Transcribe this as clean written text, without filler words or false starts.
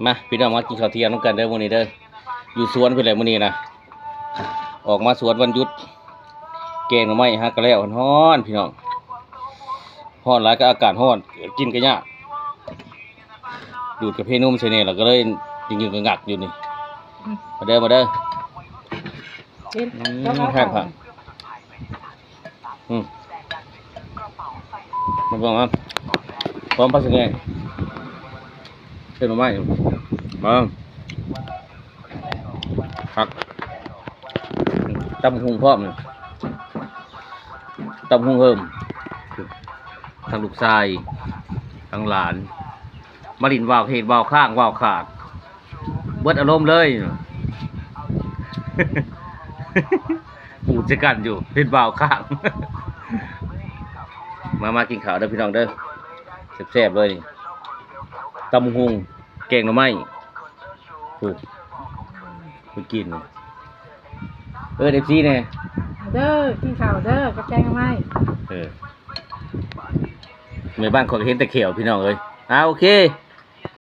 มาพี่น้องมากินข้าวเที่ยงน้ำกันเด้อมื้อนี้เด้ออยู่สวนเพิ่นแหละมื้อนี้นะออกมาสวนวันหยุดแกงหน่อไม้ฮักกะแล้วฮ้อนพี่น้องฮ้อนหลายก็อากาศฮ้อนกินก็ยากดูดกาแฟนุ่มใส่นี่แล้วก็เลยยิงๆงักๆอยู่นี่มาเด้อกินแค่ผักมาบอกว่าพร้อมพักสังเกตเส้นหน่อไม้มาผักตำหุงพร้อมเลยตำหุงเพิ่มทางลูกชายทางหลานมาดินวาวเหตุวาวข้างวาวขาดเบิดอารมณ์เลยปูจะกันอยู่เหตุวาวข้างมากินข้าวเด้อพี่น้องเด้อแซ่บๆเลยตำหุงแกงหน่อไม้ถูกไปกินเอฟซีเนี่ยเด้อกินข้าวเด้อกับแกงไม้ในบ้านเขาเห็นแต่เขียวพี่น้องเอ้ยโอเค